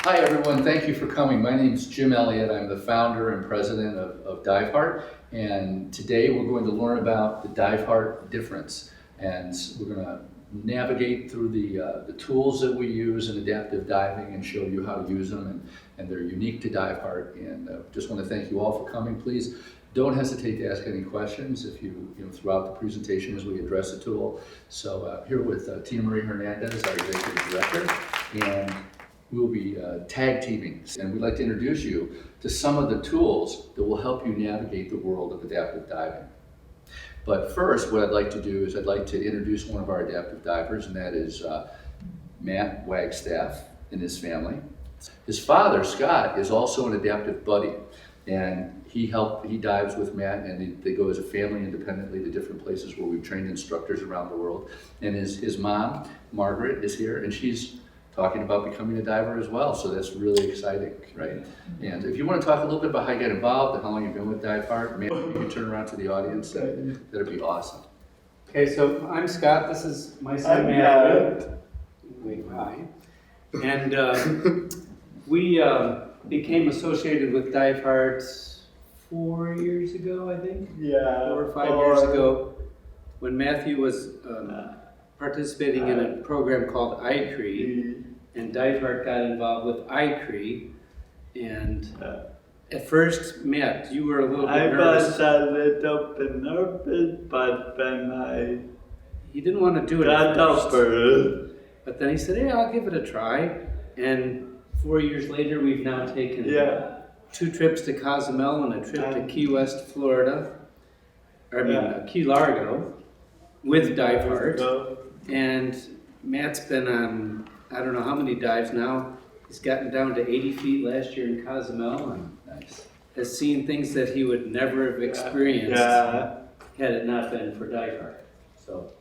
Hi everyone, thank you for coming. My name is Jim Elliott. I'm the founder and president of Diveheart, and today we're going to learn about the Diveheart difference, and we're going to navigate through the tools that we use in adaptive diving and show you how to use them, and they're unique to Diveheart. And just want to thank you all for coming. Please don't hesitate to ask any questions if you throughout the presentation as we address the tool. So here with Tina Marie Hernandez, our executive director, and we'll be tag teaming, and we'd like to introduce you to some of the tools that will help you navigate the world of adaptive diving. But first, what I'd like to do is I'd like to introduce one of our adaptive divers, and that is Matt Wagstaff and his family. His father, Scott, is also an adaptive buddy, and he dives with Matt, and they go as a family independently to different places where we've trained instructors around the world. And his mom, Margaret, is here, and she's talking about becoming a diver as well, so that's really exciting, right? And if you want to talk a little bit about how you got involved and how long you've been with Diveheart, maybe you can turn around to the audience, that'd be awesome. Okay, so I'm Scott, this is my son Matthew. Wait, hi. And we became associated with Diveheart 4 years ago, I think? Yeah. 4 or 5 years ago, when Matthew was participating in a program called iCree, and Diveheart got involved with iCree, and at first, Matt, you were a little bit nervous. I was a little bit nervous, but then He didn't want to do it got at first, over it. but then he said, "Hey, I'll give it a try." And 4 years later, we've now taken 2 trips to Cozumel and a trip to Key West, Florida. Key Largo with Diveheart. And Matt's been on, I don't know how many dives now. He's gotten down to 80 feet last year in Cozumel and has seen things that he would never have experienced had it not been for Diveheart. So,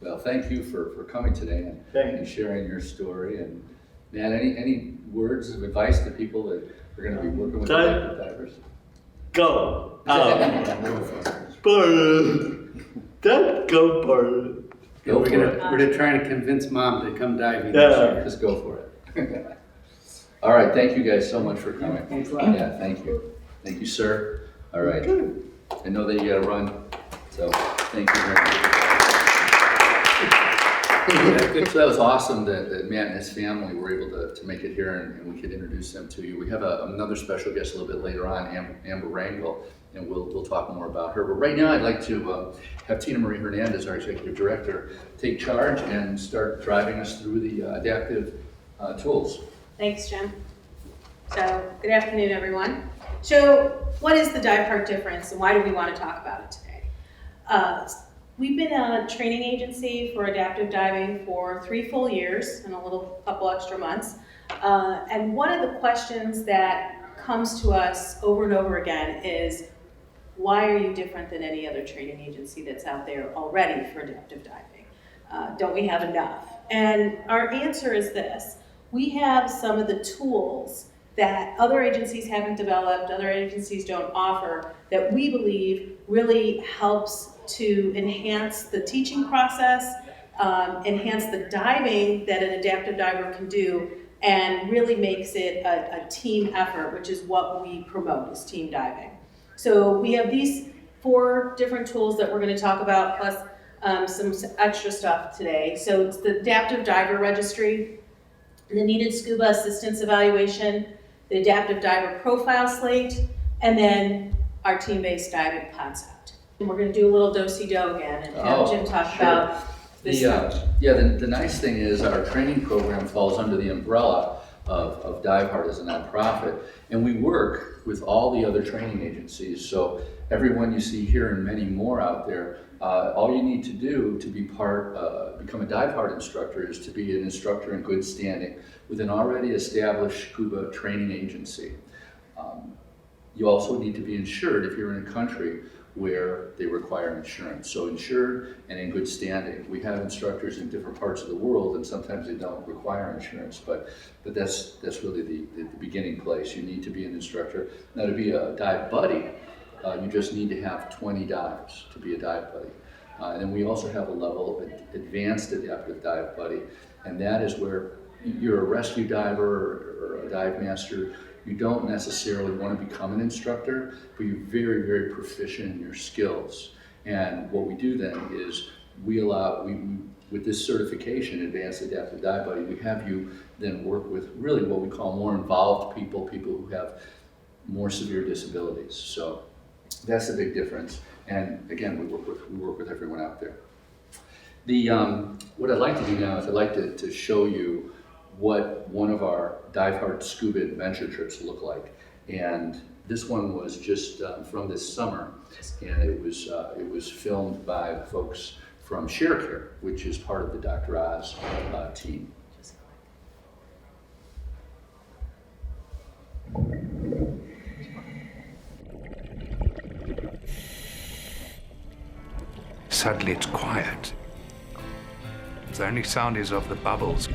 Well, thank you for coming today and sharing your story. And Matt, any words of advice to people that are going to be working with adaptive divers? Go for it. we're gonna try to convince Mom to come diving this year. Just go for it. All right, thank you guys so much for coming. Thanks a lot. Yeah, thank you. Thank you, sir. All right. I know that you gotta run, so thank you very much. So that was awesome that Matt and his family were able to make it here and we could introduce them to you. We have another special guest a little bit later on, Amber Rangel, and we'll talk more about her. But right now I'd like to have Tina Marie Hernandez, our executive director, take charge and start driving us through the adaptive tools. Thanks, Jim. So, good afternoon, everyone. So, what is the Diveheart difference and why do we want to talk about it today? We've been a training agency for adaptive diving for 3 full years and a couple extra months. And one of the questions that comes to us over and over again is, why are you different than any other training agency that's out there already for adaptive diving? Don't we have enough? And our answer is this. We have some of the tools that other agencies haven't developed, other agencies don't offer, that we believe really helps to enhance the teaching process, enhance the diving that an adaptive diver can do, and really makes it a team effort, which is what we promote, is team diving. So we have these 4 different tools that we're going to talk about, plus some extra stuff today. So it's the Adaptive Diver Registry, the Needed Scuba Assistance Evaluation, the Adaptive Diver Profile Slate, and then our team-based diving concept. And we're going to do a little do-si-do again and have Jim talk about this stuff. The nice thing is our training program falls under the umbrella of Diveheart as a nonprofit, and we work with all the other training agencies. So everyone you see here and many more out there, all you need to do to be become a Diveheart instructor is to be an instructor in good standing with an already established scuba training agency. You also need to be insured if you're in a country where they require insurance. So insured and in good standing. We have instructors in different parts of the world and sometimes they don't require insurance, but that's really the beginning place. You need to be an instructor. Now to be a dive buddy, you just need to have 20 dives to be a dive buddy. And then we also have a level of advanced adaptive dive buddy, and that is where you're a rescue diver or a dive master, you don't necessarily want to become an instructor, but you're very, very proficient in your skills. And what we do then is with this certification, Advanced Adaptive Dive Buddy, we have you then work with really what we call more involved people who have more severe disabilities. So that's a big difference. And again, we work with everyone out there. What I'd like to do now is I'd like to show you what one of our Diveheart scuba adventure trips look like. And this one was just from this summer, and it was filmed by the folks from ShareCare, which is part of the Dr. Oz team. Suddenly it's quiet. The only sound is of the bubbles.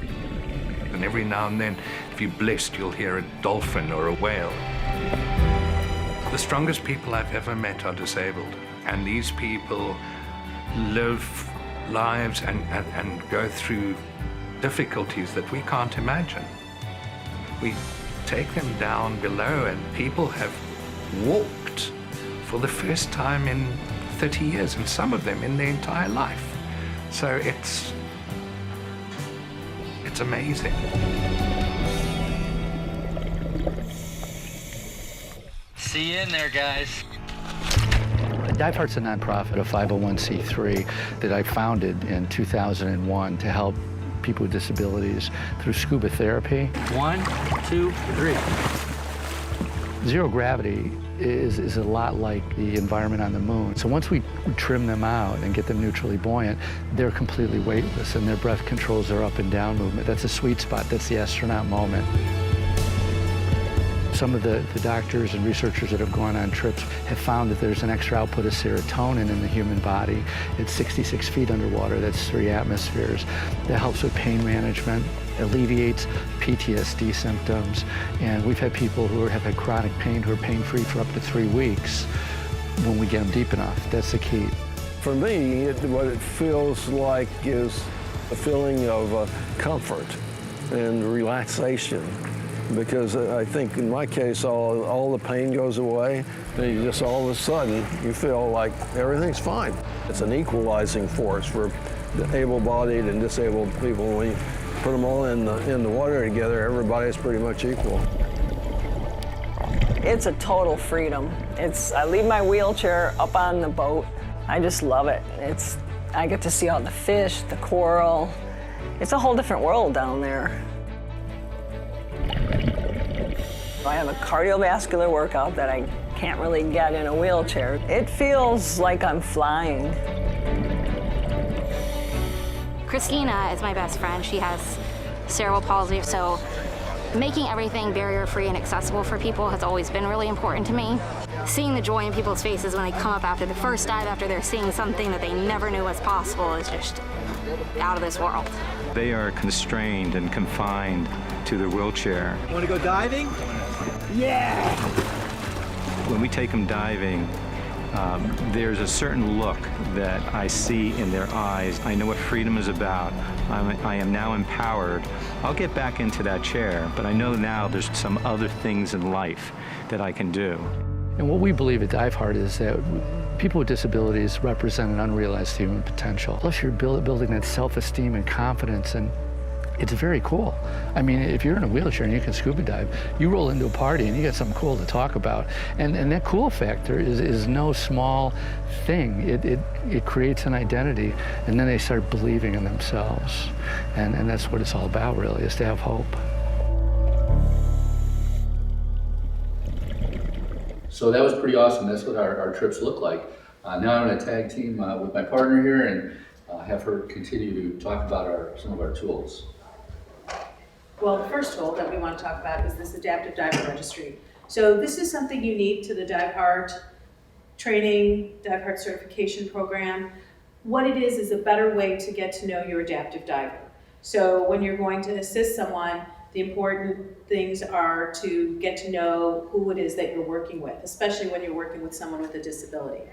And every now and then, if you're blessed, you'll hear a dolphin or a whale. The strongest people I've ever met are disabled. And these people live lives and go through difficulties that we can't imagine. We take them down below, and people have walked for the first time in 30 years, and some of them in their entire life. So it's amazing. See you in there, guys. Diveheart's a nonprofit, a 501c3 that I founded in 2001 to help people with disabilities through scuba therapy. 1, 2, 3. Zero gravity is a lot like the environment on the moon. So once we trim them out and get them neutrally buoyant, they're completely weightless, and their breath controls their up and down movement. That's a sweet spot. That's the astronaut moment. Some of the doctors and researchers that have gone on trips have found that there's an extra output of serotonin in the human body. It's 66 feet underwater, that's 3 atmospheres. That helps with pain management, alleviates PTSD symptoms, and we've had people who have had chronic pain who are pain-free for up to 3 weeks when we get them deep enough. That's the key. For me, what it feels like is a feeling of comfort and relaxation. Because I think in my case, all the pain goes away, and you just all of a sudden, you feel like everything's fine. It's an equalizing force for able-bodied and disabled people. When you put them all in the water together, everybody's pretty much equal. It's a total freedom. I leave my wheelchair up on the boat. I just love it. I get to see all the fish, the coral. It's a whole different world down there. I have a cardiovascular workout that I can't really get in a wheelchair. It feels like I'm flying. Christina is my best friend. She has cerebral palsy, so making everything barrier-free and accessible for people has always been really important to me. Seeing the joy in people's faces when they come up after the first dive, after they're seeing something that they never knew was possible, is just out of this world. They are constrained and confined to their wheelchair. Want to go diving? Yeah! When we take them diving, there's a certain look that I see in their eyes. I know what freedom is about. I am now empowered. I'll get back into that chair, but I know now there's some other things in life that I can do. And what we believe at Diveheart is that people with disabilities represent an unrealized human potential. Plus, you're building that self-esteem and confidence, and it's very cool. I mean, if you're in a wheelchair and you can scuba dive, you roll into a party and you get something cool to talk about. And that cool factor is no small thing. It creates an identity, and then they start believing in themselves. And that's what it's all about, really, is to have hope. So that was pretty awesome. That's what our trips look like. Now I'm going to tag team with my partner here and have her continue to talk about some of our tools. Well, the first tool that we want to talk about is this Adaptive Diver Registry. So this is something unique to the Diveheart training, Diveheart certification program. What it is a better way to get to know your adaptive diver. So when you're going to assist someone, the important things are to get to know who it is that you're working with, especially when you're working with someone with a disability.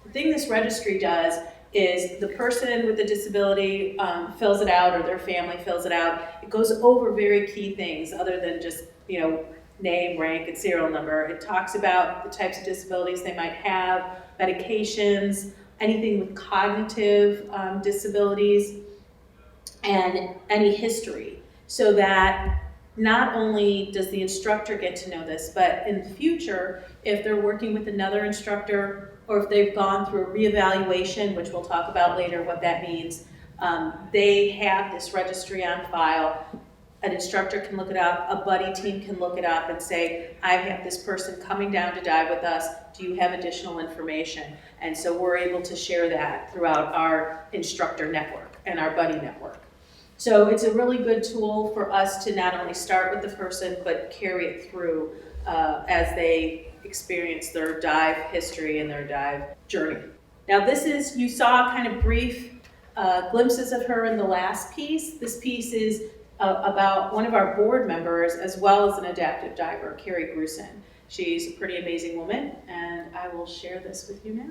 The thing this registry does is the person with the disability fills it out, or their family fills it out. It goes over very key things other than just name, rank, and serial number. It talks about the types of disabilities they might have, medications, anything with cognitive disabilities, and any history, so that not only does the instructor get to know this, but in the future, if they're working with another instructor, or if they've gone through a reevaluation, which we'll talk about later what that means, they have this registry on file. An instructor can look it up, a buddy team can look it up and say, I have this person coming down to dive with us, do you have additional information? And so we're able to share that throughout our instructor network and our buddy network. So it's a really good tool for us to not only start with the person, but carry it through as they experience their dive history and their dive journey. Now this is, you saw kind of brief glimpses of her in the last piece. This piece is about one of our board members, as well as an adaptive diver, Carrie Grusin. She's a pretty amazing woman, and I will share this with you now.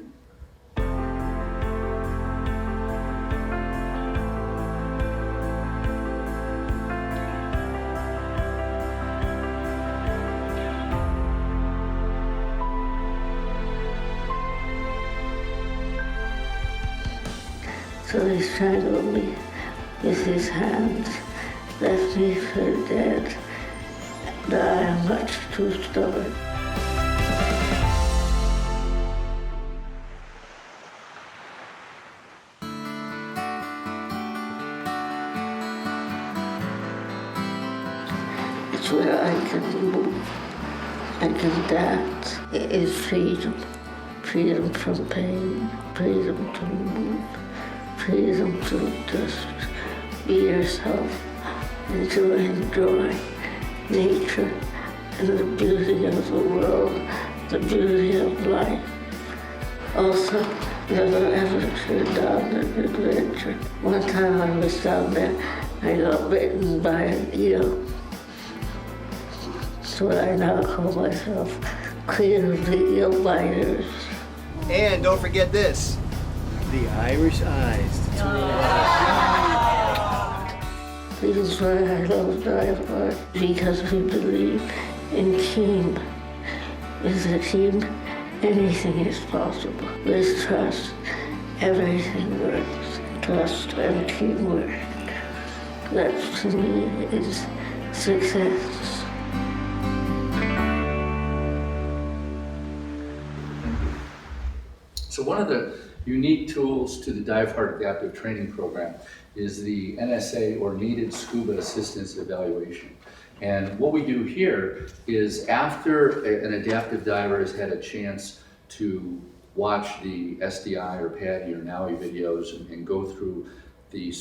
So he strangled me with his hands, left me for dead, and I am much too stubborn. It's where I can move, I can dance. It is freedom, freedom from pain, freedom to move. Freedom to just be yourself and to enjoy nature and the beauty of the world, the beauty of life. Also, never ever turn down an adventure. One time I was down there, I got bitten by an eel. So I now call myself Queen of the Eel Biters. And don't forget this. The Irish eyes. This is why I love Diveheart, because we believe in team. With a team, anything is possible. With trust, everything works. Trust and teamwork. That to me is success. So one of the unique tools to the Diveheart Adaptive Training Program is the NSA, or Needed Scuba Assistance Evaluation. And what we do here is, after an adaptive diver has had a chance to watch the SDI or PADI or NAUI videos and go through the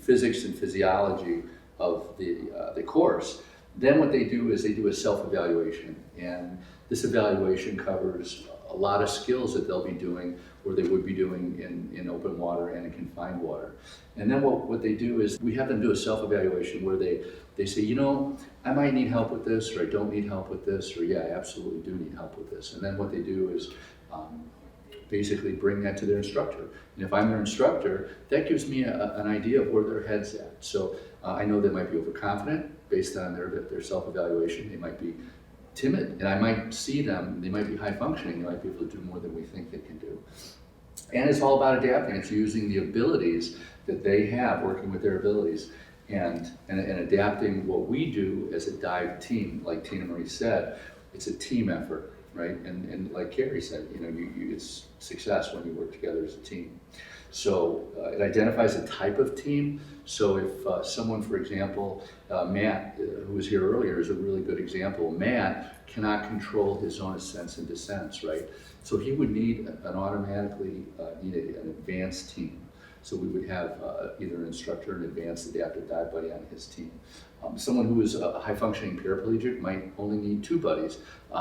physics and physiology of the course, then what they do is they do a self-evaluation. And this evaluation covers a lot of skills that they'll be doing, or they would be doing in open water and in confined water. And then what they do is we have them do a self-evaluation where they say, I might need help with this, or I don't need help with this, or yeah, I absolutely do need help with this. And then what they do is basically bring that to their instructor. And if I'm their instructor, that gives me an idea of where their head's at. So I know they might be overconfident based on their self-evaluation. They might be timid, and I might see them, they might be high functioning, they might be able to do more than we think they can do. And it's all about adapting. It's using the abilities that they have, working with their abilities, and adapting what we do as a dive team. Like Tina Marie said, it's a team effort, right? And like Carrie said, it's success when you work together as a team. So it identifies a type of team. So if someone, for example, Matt, who was here earlier, is a really good example. Matt cannot control his own ascents and descents, right? So he would need an advanced team. So we would have either an instructor or an advanced adaptive dive buddy on his team. Someone who is a high-functioning paraplegic might only need 2 buddies.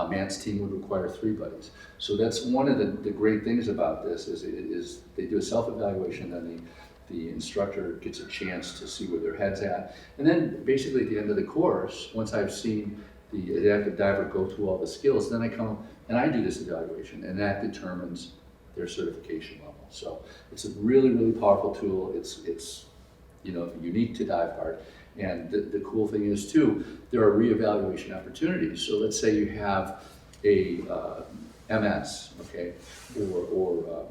Matt's team would require 3 buddies. So that's one of the great things about this is they do a self-evaluation, then the instructor gets a chance to see where their head's at. And then basically at the end of the course, once I've seen the adaptive diver go through all the skills, then I come and I do this evaluation, and that determines their certification level. So it's a really, really powerful tool. It's unique to Diveheart, And the cool thing is too, there are reevaluation opportunities. So let's say you have a MS, okay, or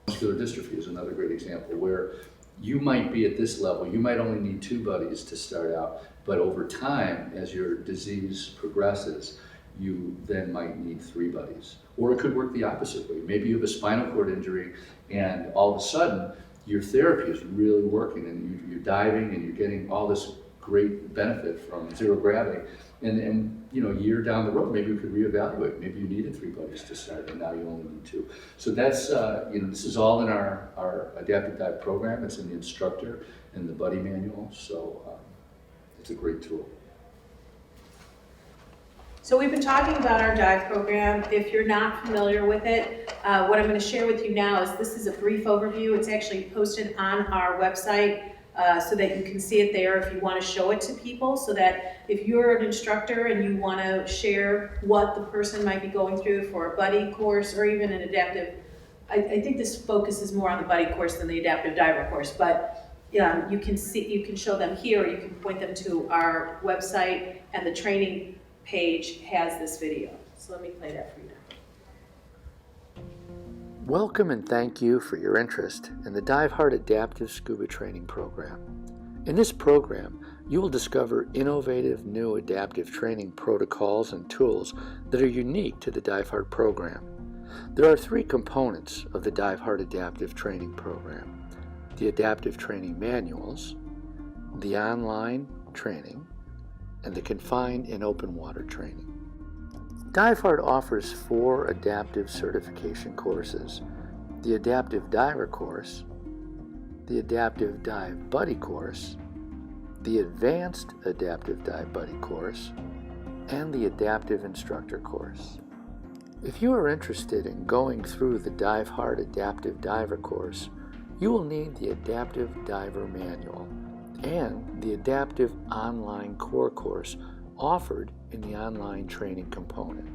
muscular dystrophy is another great example, where you might be at this level, you might only need 2 buddies to start out, but over time, as your disease progresses, you then might need 3 buddies. Or it could work the opposite way. Maybe you have a spinal cord injury and all of a sudden your therapy is really working and you're diving and you're getting all this great benefit from zero gravity. And you know, a year down the road, maybe you could reevaluate. Maybe you needed 3 buddies to start and now you only need 2. So that's, you know, this is all in our adaptive dive program. It's in the Instructor and the buddy manual. So it's a great tool. So we've been talking about our dive program. If you're not familiar with it, what I'm going to share with you now is this is a brief overview. It's actually posted on our website so that you can see it there if you want to show it to people, so that if you're an instructor and you want to share what the person might be going through for a buddy course or even an adaptive, I think this focuses more on the buddy course than the adaptive diver course, but you can show them here, or you can point them to our website, and the training page has this video. So let me play that for you now. Welcome and thank you for your interest in the Diveheart Adaptive Scuba Training Program. In this program, you will discover innovative new adaptive training protocols and tools that are unique to the Diveheart program. There are 3 components of the Diveheart Adaptive Training Program: the adaptive training manuals, the online training, and the confined and open water training. Diveheart offers 4 adaptive certification courses: the Adaptive Diver course, the Adaptive Dive Buddy course, the Advanced Adaptive Dive Buddy course, and the Adaptive Instructor course. If you are interested in going through the Diveheart Adaptive Diver course, you will need the Adaptive Diver Manual and the Adaptive Online Core course offered in the online training component.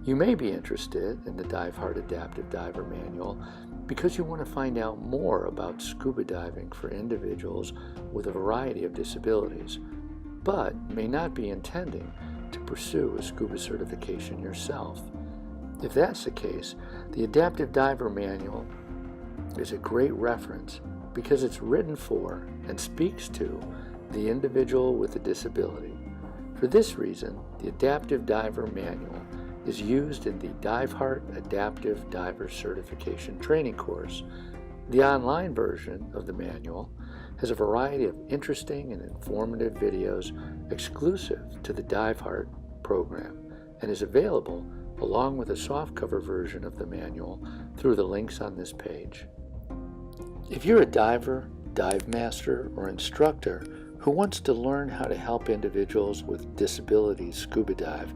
You may be interested in the Diveheart Adaptive Diver Manual because you want to find out more about scuba diving for individuals with a variety of disabilities, but may not be intending to pursue a scuba certification yourself. If that's the case, the Adaptive Diver Manual is a great reference because it's written for and speaks to the individual with a disability. For this reason, the Adaptive Diver Manual is used in the Diveheart Adaptive Diver Certification Training course. The online version of the manual has a variety of interesting and informative videos exclusive to the Diveheart program and is available along with a softcover version of the manual through the links on this page. If you're a diver, dive master, or instructor who wants to learn how to help individuals with disabilities scuba dive,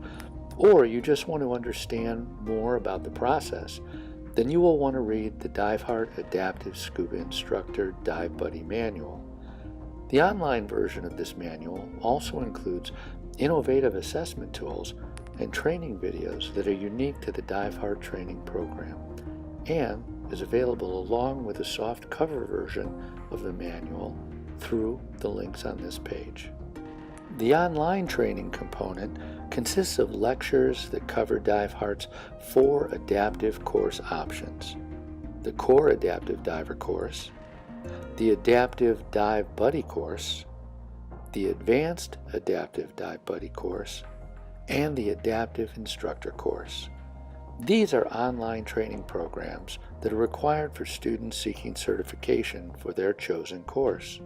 or you just want to understand more about the process, then you will want to read the Diveheart Adaptive Scuba Instructor Dive Buddy Manual. The online version of this manual also includes innovative assessment tools and training videos that are unique to the Diveheart training program, and is available along with a soft cover version of the manual through the links on this page. The online training component consists of lectures that cover Diveheart's 4 adaptive course options: the Core Adaptive Diver course, the Adaptive Dive Buddy course, the Advanced Adaptive Dive Buddy course, and the Adaptive Instructor course. These are online training programs that are required for students seeking certification for their chosen course,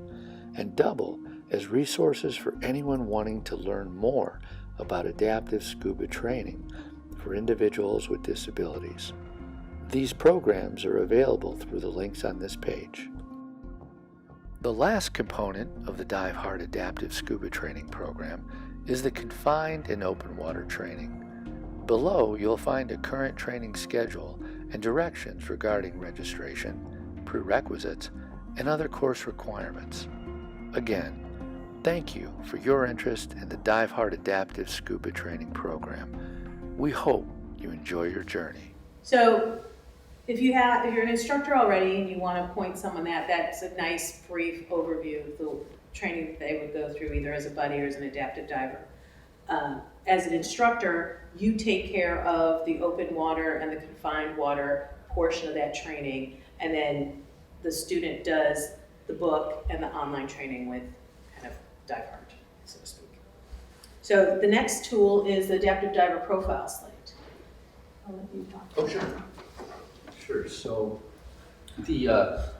and double as resources for anyone wanting to learn more about adaptive scuba training for individuals with disabilities. These programs are available through the links on this page. The last component of the Diveheart Adaptive Scuba Training Program is the confined and open water training. Below, you'll find a current training schedule and directions regarding registration, prerequisites, and other course requirements. Again, thank you for your interest in the Diveheart Adaptive Scuba Training Program. We hope you enjoy your journey. So if you're an instructor already and you want to point someone that's a nice brief overview of training that they would go through either as a buddy or as an adaptive diver. As an instructor, you take care of the open water and the confined water portion of that training, and then the student does the book and the online training with kind of Diveheart, so to speak. So the next tool is the Adaptive Diver Profile Slate. I'll let you talk. Oh, sure. Sure. So the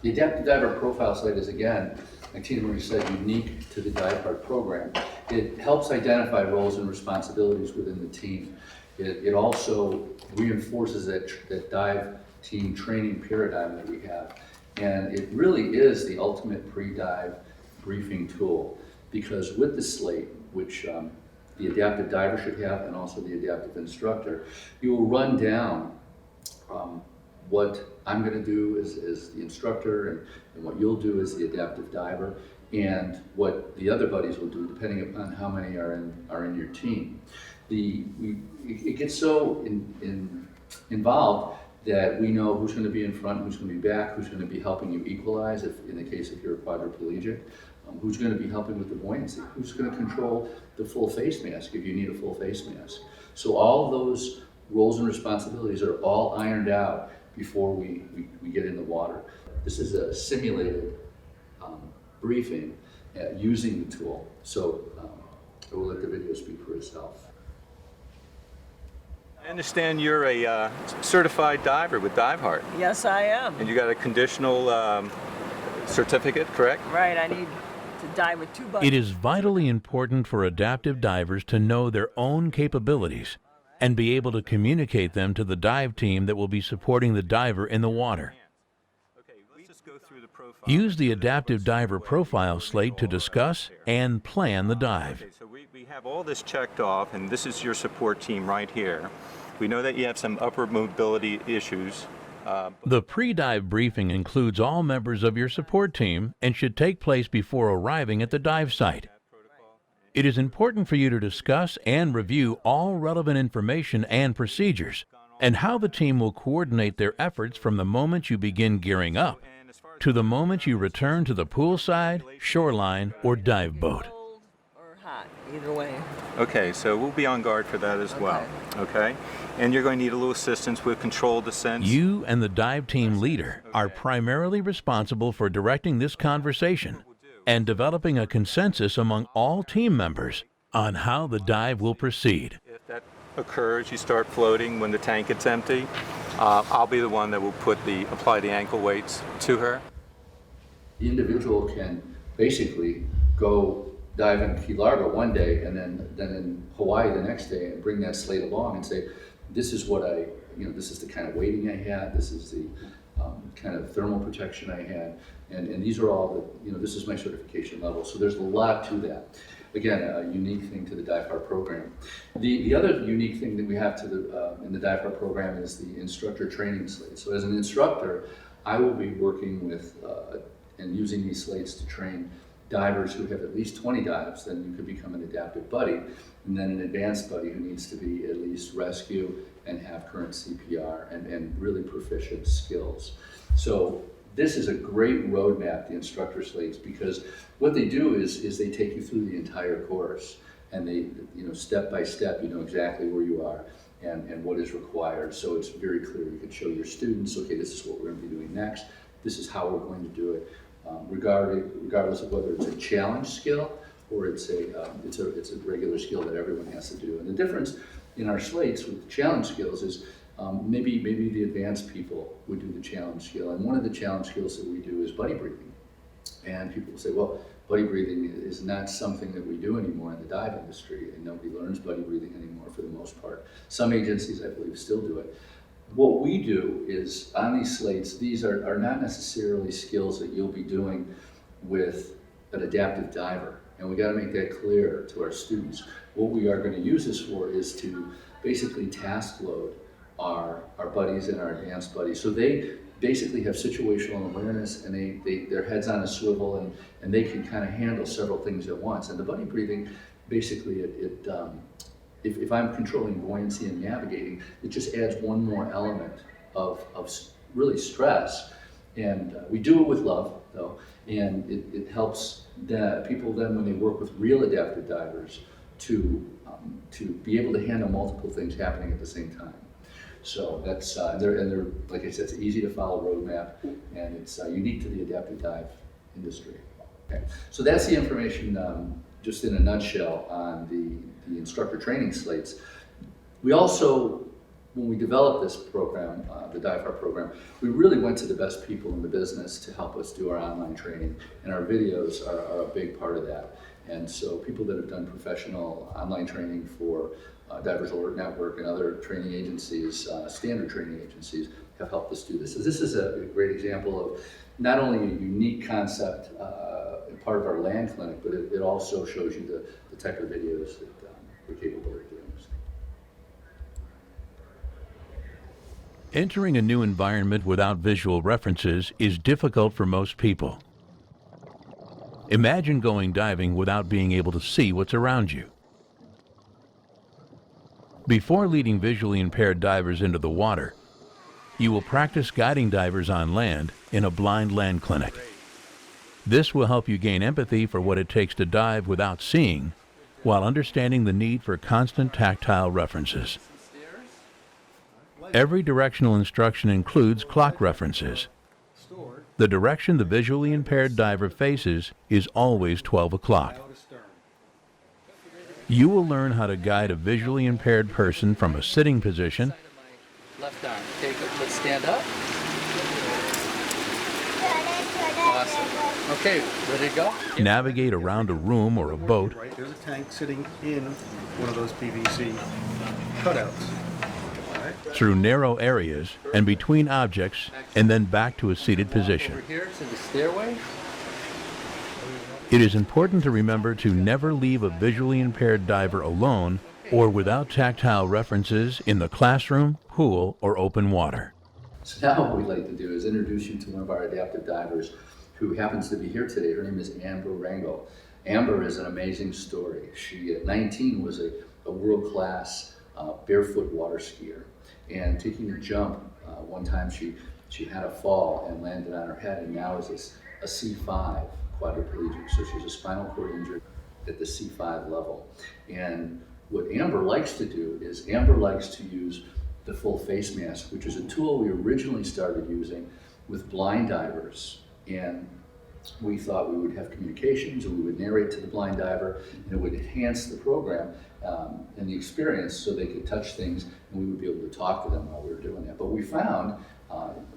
Adaptive Diver Profile Slate is, again, like Tina Marie said, unique to the Diveheart program. It helps identify roles and responsibilities within the team. It also reinforces that dive team training paradigm that we have. And it really is the ultimate pre-dive briefing tool, because with the slate, which the adaptive diver should have, and also the adaptive instructor, you will run down what I'm going to do as the instructor, and what you'll do as the adaptive diver, and what the other buddies will do, depending upon how many are in your team. It gets so involved that we know who's going to be in front, who's going to be back, who's going to be helping you equalize, if in the case if you're a quadriplegic, who's going to be helping with the buoyancy, who's going to control the full face mask if you need a full face mask. So all those roles and responsibilities are all ironed out before we get in the water. This is a simulated briefing using the tool. So I will let the video speak for itself. I understand you're a certified diver with Diveheart. Yes, I am. And you got a conditional certificate, correct? Right, I need to dive with 2 buddies. It is vitally important for adaptive divers to know their own capabilities and be able to communicate them to the dive team that will be supporting the diver in the water. Use the Adaptive Diver Profile Slate to discuss and plan the dive. Okay, so we have all this checked off, and this is your support team right here. We know that you have some upper mobility issues. The pre-dive briefing includes all members of your support team and should take place before arriving at the dive site. It is important for you to discuss and review all relevant information and procedures, and how the team will coordinate their efforts from the moment you begin gearing up to the moment you return to the poolside, shoreline, or dive boat. Cold or hot, either way. Okay, so we'll be on guard for that as well. Okay? And you're going to need a little assistance with controlled descents. You and the dive team leader are primarily responsible for directing this conversation and developing a consensus among all team members on how the dive will proceed. If that occurs, you start floating when the tank gets empty. I'll be the one that will apply the ankle weights to her. The individual can basically go dive in Key Largo one day and then in Hawaii the next day, and bring that slate along and say, this is what this is the kind of weighting I had, this is the kind of thermal protection I had, and these are all this is my certification level. So there's a lot to that. Again, a unique thing to the Diveheart program. The other unique thing that we have in the Diveheart program is the instructor training slate. So as an instructor, I will be working with and using these slates to train divers who have at least 20 dives. Then you could become an adaptive buddy, and then an advanced buddy who needs to be at least rescue and have current CPR and really proficient skills. So this is a great roadmap, the instructor slates, because what they do is they take you through the entire course, and they, step by step, you know exactly where you are and what is required. So it's very clear. You can show your students, okay, this is what we're going to be doing next. This is how we're going to do it, regardless of whether it's a challenge skill or it's a regular skill that everyone has to do. And the difference in our slates with the challenge skills is maybe the advanced people would do the challenge skill. And one of the challenge skills that we do is buddy breathing. And people will say, well, buddy breathing is not something that we do anymore in the dive industry, and nobody learns buddy breathing anymore for the most part. Some agencies, I believe, still do it. What we do is, on these slates, these are not necessarily skills that you'll be doing with an adaptive diver. And we got to make that clear to our students. What we are going to use this for is to basically task load our buddies and our advanced buddies. So they basically have situational awareness, and their head's on a swivel, and they can kind of handle several things at once. And the buddy breathing, basically, if I'm controlling buoyancy and navigating, it just adds one more element of really stress. And we do it with love. though, and it helps the people then when they work with real adaptive divers to be able to handle multiple things happening at the same time. So that's they're like I said, it's easy to follow roadmap, and it's unique to the adaptive dive industry. Okay, so that's the information just in a nutshell on the instructor training slates. We also, when we developed this program, the Diveheart program, we really went to the best people in the business to help us do our online training, and our videos are a big part of that. And so people that have done professional online training for Divers Alert Network and other training agencies, standard training agencies, have helped us do this. So this is a great example of not only a unique concept, part of our land clinic, but it also shows you the type of videos that we're capable of doing. Entering a new environment without visual references is difficult for most people. Imagine going diving without being able to see what's around you. Before leading visually impaired divers into the water, you will practice guiding divers on land in a blind land clinic. This will help you gain empathy for what it takes to dive without seeing, while understanding the need for constant tactile references. Every directional instruction includes clock references. The direction the visually impaired diver faces is always 12 o'clock. You will learn how to guide a visually impaired person from a sitting position. Left arm, let's stand up. Awesome. Okay, ready to go? Navigate around a room or a boat. Right, there's a tank sitting in one of those PVC cutouts. Through narrow areas and between objects, and then back to a seated position. Over here to the stairway. It is important to remember to never leave a visually impaired diver alone or without tactile references in the classroom, pool, or open water. So now what we'd like to do is introduce you to one of our adaptive divers who happens to be here today. Her name is Amber Rangel. Amber is an amazing story. She, at 19, was a world-class barefoot water skier. And taking a jump, one time she had a fall and landed on her head, and now is a C5 quadriplegic. So she's a spinal cord injury at the C5 level. And what Amber likes to do is Amber likes to use the full face mask, which is a tool we originally started using with blind divers. And we thought we would have communications and we would narrate to the blind diver, and it would enhance the program and the experience so they could touch things and we would be able to talk to them while we were doing that. But we found,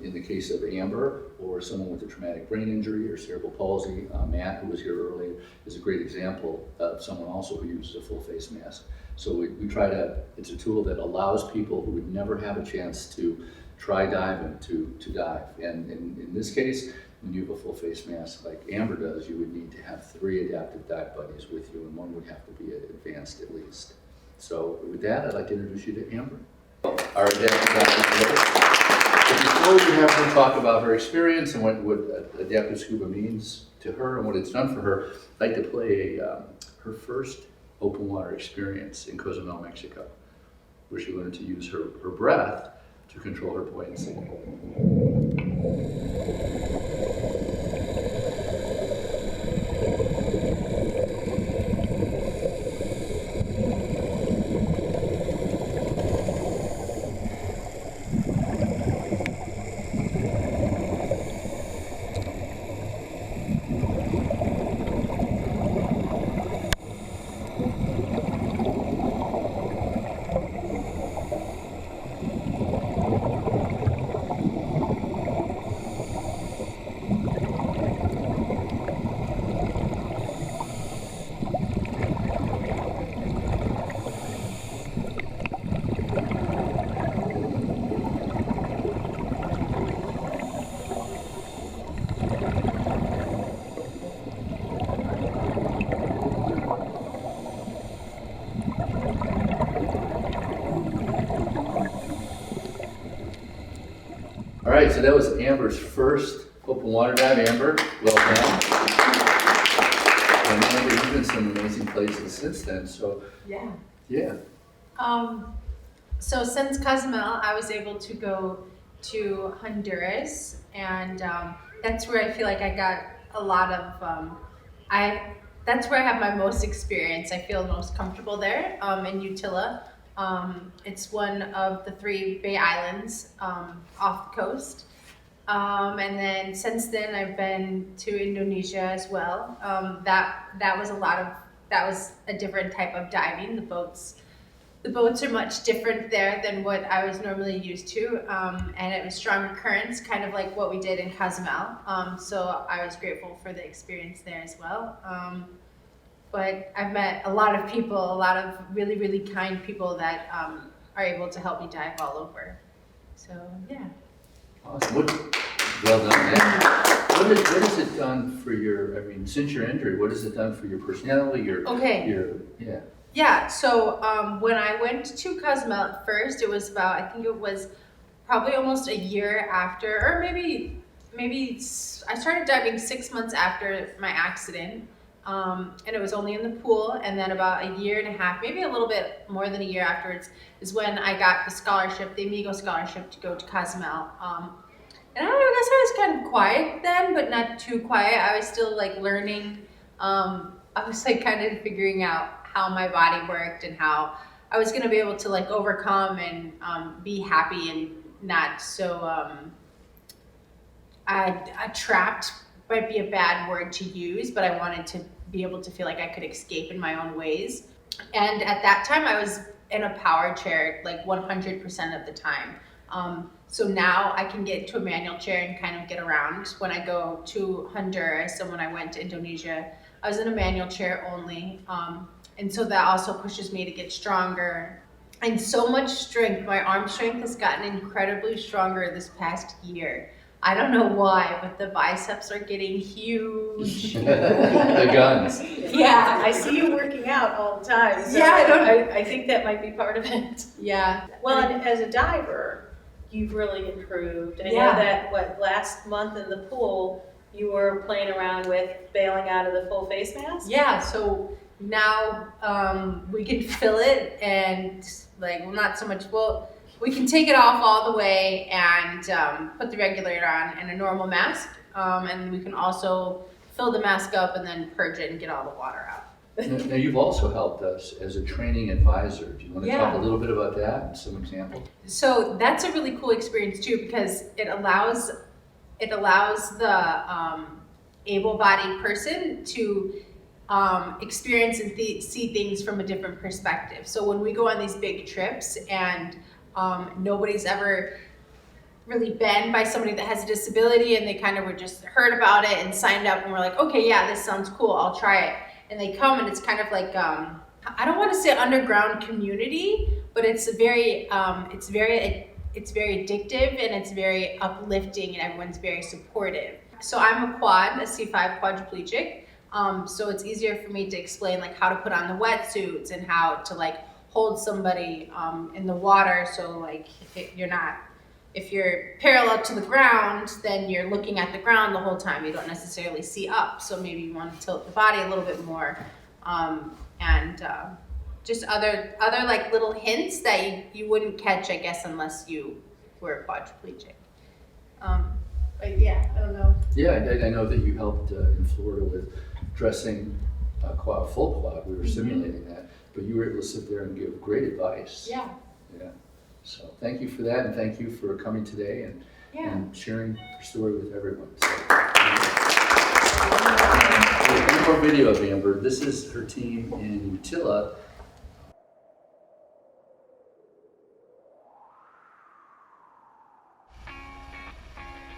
in the case of Amber or someone with a traumatic brain injury or cerebral palsy, Matt, who was here earlier, is a great example of someone also who uses a full face mask. So we try to, it's a tool that allows people who would never have a chance to try diving to dive. And in this case, when you have a full face mask like Amber does, you would need to have 3 adaptive dive buddies with you, and one would have to be advanced at least. So with that, I'd like to introduce you to Amber, our adaptive dive. But before we have her talk about her experience and what adaptive scuba means to her and what it's done for her, I'd like to play her first open water experience in Cozumel, Mexico, where she learned to use her breath to control her buoyancy. All right, so that was Amber's first open water dive. Amber, well done. And Amber, you've been some amazing places since then, so. Yeah. Yeah. So since Cozumel, I was able to go to Honduras, and that's where I feel like I got a lot of, that's where I have my most experience. I feel most comfortable there, in Utila. It's one of the 3 Bay Islands, off the coast. And then since then I've been to Indonesia as well. That was a different type of diving. The boats are much different there than what I was normally used to. And it was stronger currents, kind of like what we did in Cozumel. So I was grateful for the experience there as well. But I've met a lot of people, a lot of really, really kind people that are able to help me dive all over. So yeah. Awesome. Well done, man. What has it done for your, I mean, since your injury, what has it done for your personality, Yeah, so when I went to Cozumel at first, it was about, I think it was probably almost a year after, or maybe I started diving 6 months after my accident. And it was only in the pool, and then about a year and a half, maybe a little bit more than a year afterwards, is when I got the scholarship, the Amigo scholarship, to go to Cozumel. And I guess I was kind of quiet then, but not too quiet. I was still like learning. I was like kind of figuring out how my body worked and how I was going to be able to like overcome and be happy and not so trapped might be a bad word to use, but I wanted to be able to feel like I could escape in my own ways. And at that time I was in a power chair like 100% of the time. So now I can get into a manual chair and kind of get around. When I go to Honduras and when I went to Indonesia, I was in a manual chair only. And so that also pushes me to get stronger. And so much strength, my arm strength has gotten incredibly stronger this past year. I don't know why, but the biceps are getting huge. The guns. Yeah, I see you working out all the time. So yeah, I think that might be part of it. Yeah. Well, and as a diver, you've really improved. I know that, last month in the pool, you were playing around with bailing out of the full face mask? Yeah, so now we can fill it and not so much, we can take it off all the way and put the regulator on and a normal mask. And we can also fill the mask up and then purge it and get all the water out. Now you've also helped us as a training advisor. Do you want to talk a little bit about that and some examples? So that's a really cool experience too, because it allows the able-bodied person to experience and see things from a different perspective. So when we go on these big trips and nobody's ever really been by somebody that has a disability and they kind of were just heard about it and signed up and we're like, okay, yeah, this sounds cool, I'll try it. And they come and it's kind of like, I don't want to say underground community, but it's very addictive and it's very uplifting and everyone's very supportive. So I'm a C5 quadriplegic. So it's easier for me to explain like how to put on the wetsuits and how to like hold somebody in the water. So like if you're parallel to the ground, then you're looking at the ground the whole time. You don't necessarily see up. So maybe you want to tilt the body a little bit more. And just other like little hints that you wouldn't catch, I guess, unless you were quadriplegic. But yeah, I don't know. Yeah, I know that you helped in Florida with dressing full quad. We were simulating that, but you were able to sit there and give great advice. Yeah. Yeah. So thank you for that, and thank you for coming today and sharing your story with everyone. So, one more video of Amber. This is her team in Utila.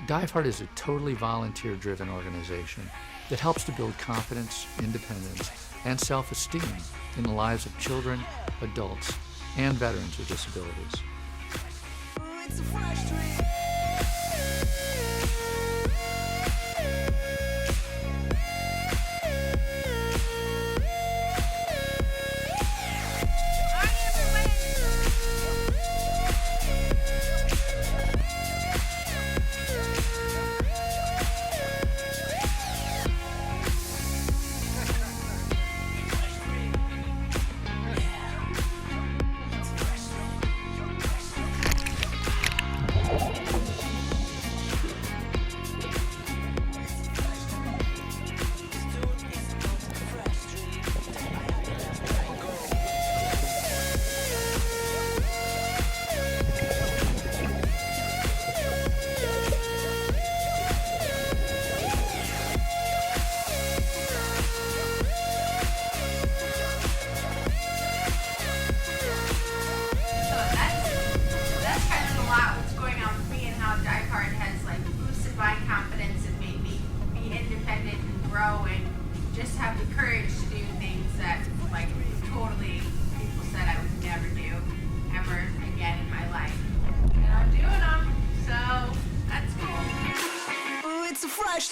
Diveheart is a totally volunteer-driven organization that helps to build confidence, independence, and self-esteem in the lives of children, adults, and veterans with disabilities.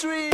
Registry.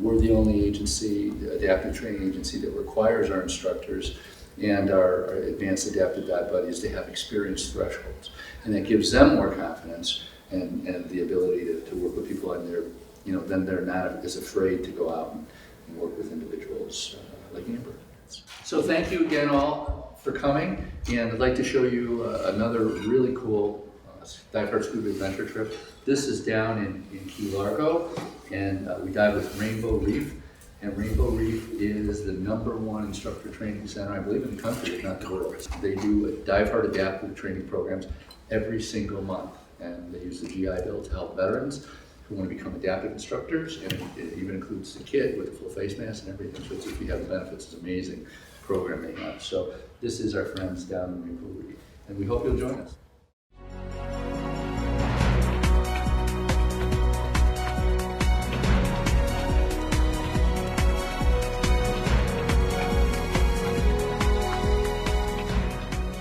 We're the only agency, adaptive training agency, that requires our instructors and our advanced adaptive dive buddies to have experience thresholds. And that gives them more confidence and the ability to work with people on their, then they're not as afraid to go out and work with individuals like Amber. So thank you again all for coming, and I'd like to show you another really cool Diveheart Scuba Adventure trip. This is down in Key Largo, and we dive with Rainbow Reef. And Rainbow Reef is the #1 instructor training center, I believe, in the country, if not the world. They do Diveheart adaptive training programs every single month, and they use the GI Bill to help veterans who want to become adaptive instructors, and it even includes the kit with the full face mask and everything. So if you have the benefits, it's an amazing program they have. So this is our friends down in Rainbow Reef, and we hope you'll join us.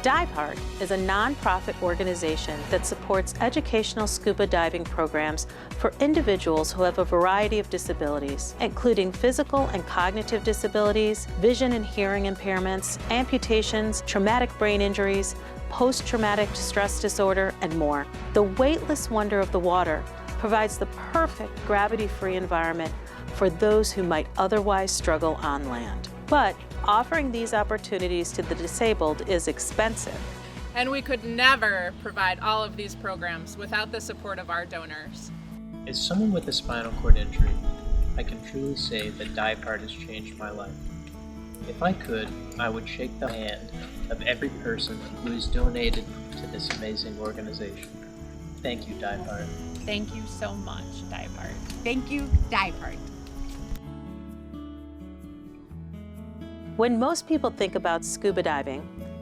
Diveheart is a nonprofit organization that supports educational scuba diving programs for individuals who have a variety of disabilities, including physical and cognitive disabilities, vision and hearing impairments, amputations, traumatic brain injuries, post-traumatic stress disorder, and more. The weightless wonder of the water provides the perfect gravity-free environment for those who might otherwise struggle on land. But offering these opportunities to the disabled is expensive. And we could never provide all of these programs without the support of our donors. As someone with a spinal cord injury, I can truly say that Diveheart has changed my life. If I could, I would shake the hand of every person who has donated to this amazing organization. Thank you, Diveheart. Thank you so much, Diveheart. Thank you, Diveheart. When most people think about scuba diving,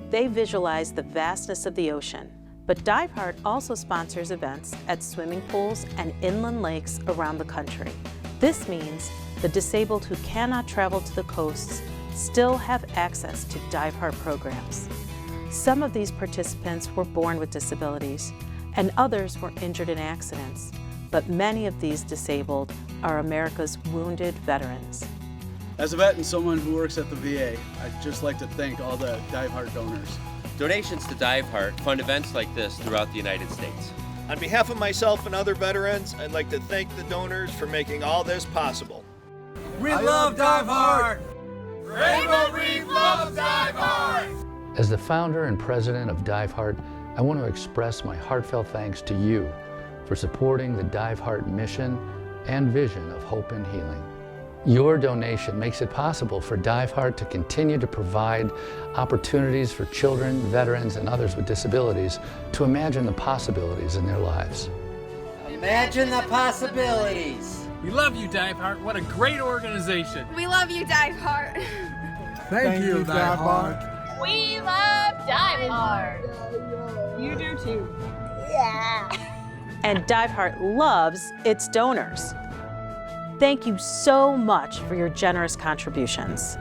they visualize the vastness of the ocean. But Diveheart also sponsors events at swimming pools and inland lakes around the country. This means the disabled who cannot travel to the coasts still have access to Diveheart programs. Some of these participants were born with disabilities, and others were injured in accidents. But many of these disabled are America's wounded veterans. As a vet and someone who works at the VA, I'd just like to thank all the Diveheart donors. Donations to Diveheart fund events like this throughout the United States. On behalf of myself and other veterans, I'd like to thank the donors for making all this possible. We love Diveheart! Rainbow Reef loves Diveheart! As the founder and president of Diveheart, I want to express my heartfelt thanks to you for supporting the Diveheart mission and vision of hope and healing. Your donation makes it possible for Diveheart to continue to provide opportunities for children, veterans, and others with disabilities to imagine the possibilities in their lives. Imagine the possibilities. We love you, Diveheart. What a great organization. We love you, Diveheart. Thank you, Diveheart. We love Diveheart. You do too. Yeah. And Diveheart loves its donors. Thank you so much for your generous contributions.